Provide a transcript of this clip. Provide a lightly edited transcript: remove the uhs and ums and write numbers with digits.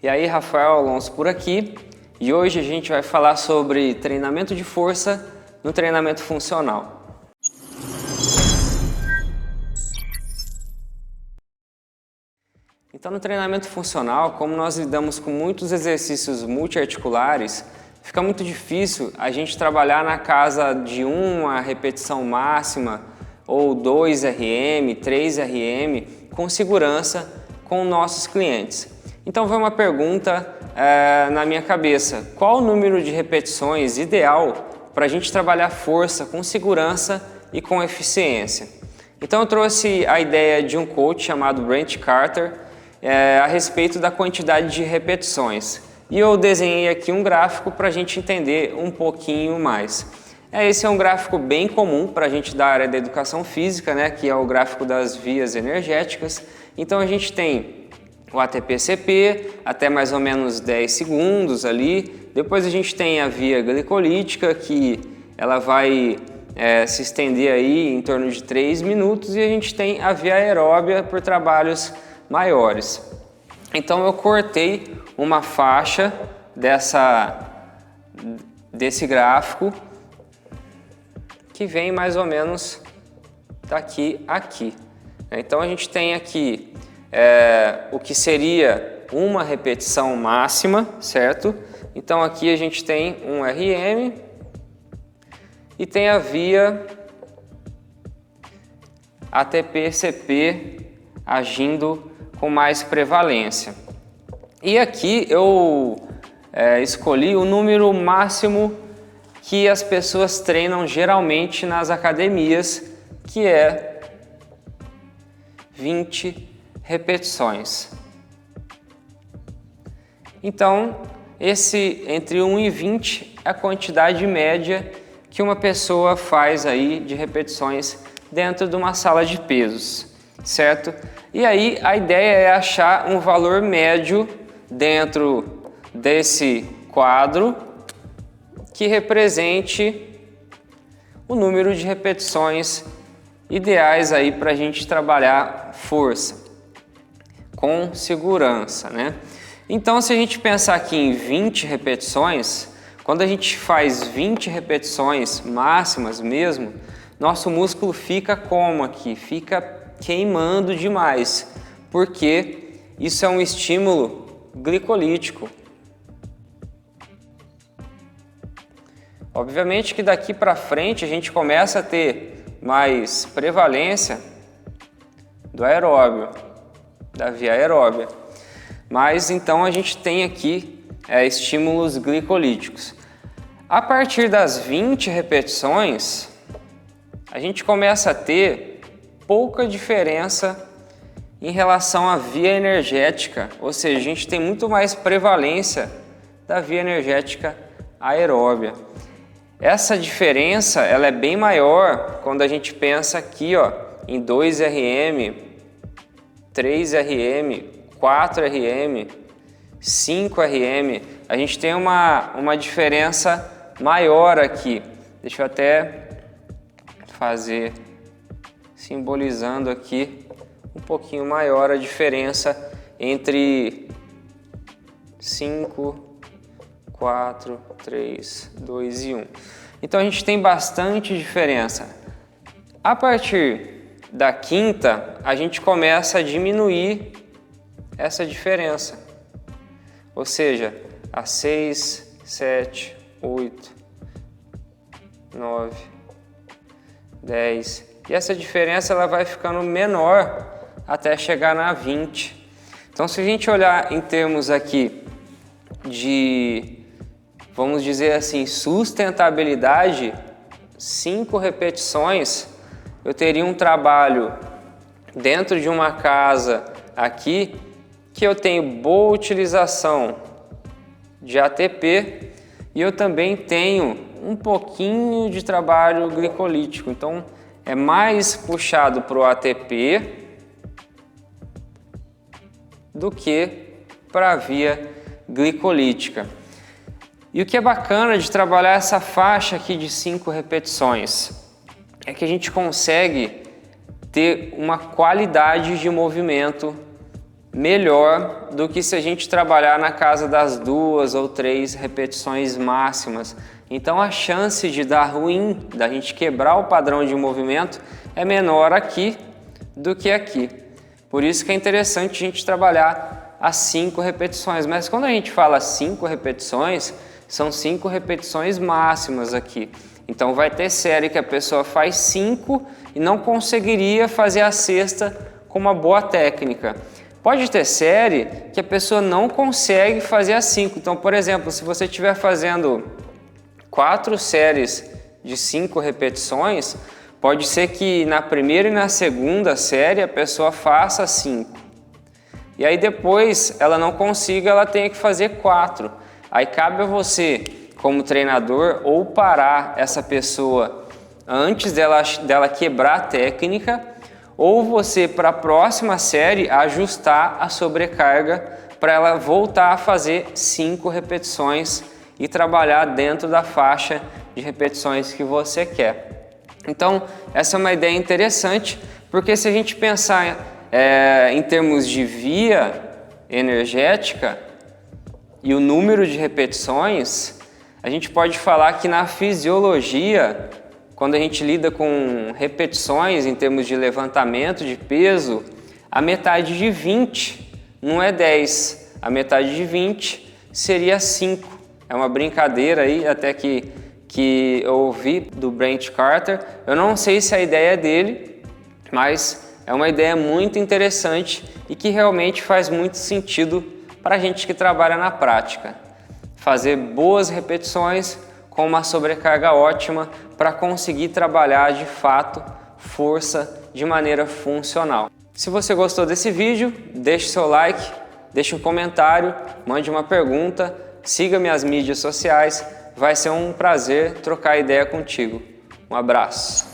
E aí, Rafael Alonso por aqui, e hoje a gente vai falar sobre treinamento de força no treinamento funcional. Então, no treinamento funcional, como nós lidamos com muitos exercícios multiarticulares, fica muito difícil a gente trabalhar na casa de uma repetição máxima ou 2 RM, 3 RM com segurança com nossos clientes. Então veio uma pergunta na minha cabeça: qual o número de repetições ideal para a gente trabalhar força com segurança e com eficiência? Então eu trouxe a ideia de um coach chamado Brent Carter a respeito da quantidade de repetições. E eu desenhei aqui um gráfico para a gente entender um pouquinho mais. Esse é um gráfico bem comum para a gente da área da educação física, né, que é o gráfico das vias energéticas. Então a gente tem o ATP-CP até mais ou menos 10 segundos ali. Depois a gente tem a via glicolítica, que ela vai se estender aí em torno de 3 minutos. E a gente tem a via aeróbia por trabalhos maiores. Então eu cortei uma faixa desse gráfico que vem mais ou menos daqui a aqui. Então a gente tem aqui o que seria uma repetição máxima, certo? Então aqui a gente tem um RM e tem a via ATP-CP agindo com mais prevalência. E aqui eu escolhi o número máximo que as pessoas treinam geralmente nas academias, que é 20 repetições. Então, entre 1 e 20 é a quantidade média que uma pessoa faz aí de repetições dentro de uma sala de pesos, certo? E aí a ideia é achar um valor médio dentro desse quadro que represente o número de repetições ideais aí para a gente trabalhar força com segurança, né? Então, se a gente pensar aqui em 20 repetições, quando a gente faz 20 repetições máximas mesmo, nosso músculo fica como aqui? Fica queimando demais, porque isso é um estímulo glicolítico. Obviamente que daqui para frente a gente começa a ter mais prevalência do aeróbio, da via aeróbia. Mas então a gente tem aqui estímulos glicolíticos. A partir das 20 repetições, a gente começa a ter pouca diferença em relação à via energética, ou seja, a gente tem muito mais prevalência da via energética aeróbia. Essa diferença ela é bem maior quando a gente pensa aqui em 2 RM, 3 RM, 4 RM, 5 RM. A gente tem uma diferença maior aqui. Deixa eu até fazer simbolizando aqui um pouquinho maior a diferença entre 5, 4, 3, 2 e 1. Então a gente tem bastante diferença. A partir da quinta, a gente começa a diminuir essa diferença. Ou seja, a 6, 7, 8, 9, 10. E essa diferença ela vai ficando menor até chegar na 20. Então, se a gente olhar em termos aqui de, vamos dizer assim, sustentabilidade, 5 repetições, eu teria um trabalho dentro de uma casa aqui que eu tenho boa utilização de ATP e eu também tenho um pouquinho de trabalho glicolítico. Então, é mais puxado para o ATP do que para a via glicolítica. E o que é bacana de trabalhar essa faixa aqui de 5 repetições é que a gente consegue ter uma qualidade de movimento melhor do que se a gente trabalhar na casa das 2 ou 3 repetições máximas. Então a chance de dar ruim, da gente quebrar o padrão de movimento, é menor aqui do que aqui. Por isso que é interessante a gente trabalhar as 5 repetições. Mas quando a gente fala 5 repetições, são 5 repetições máximas aqui. Então vai ter série que a pessoa faz 5 e não conseguiria fazer a sexta com uma boa técnica. Pode ter série que a pessoa não consegue fazer as 5. Então, por exemplo, se você estiver fazendo 4 séries de 5 repetições, pode ser que na primeira e na segunda série a pessoa faça 5. E aí depois ela não consiga, ela tenha que fazer 4. Aí cabe a você, como treinador, ou parar essa pessoa antes dela quebrar a técnica, ou você, para a próxima série, ajustar a sobrecarga para ela voltar a fazer 5 repetições e trabalhar dentro da faixa de repetições que você quer. Então, essa é uma ideia interessante, porque se a gente pensar em termos de via energética e o número de repetições, a gente pode falar que na fisiologia, quando a gente lida com repetições em termos de levantamento de peso, a metade de 20 não é 10, a metade de 20 seria 5. É uma brincadeira aí, até que eu ouvi do Brent Carter. Eu não sei se a ideia é dele, mas é uma ideia muito interessante e que realmente faz muito sentido para a gente que trabalha na prática. Fazer boas repetições com uma sobrecarga ótima para conseguir trabalhar de fato força de maneira funcional. Se você gostou desse vídeo, deixe seu like, deixe um comentário, mande uma pergunta, siga minhas mídias sociais, vai ser um prazer trocar ideia contigo. Um abraço!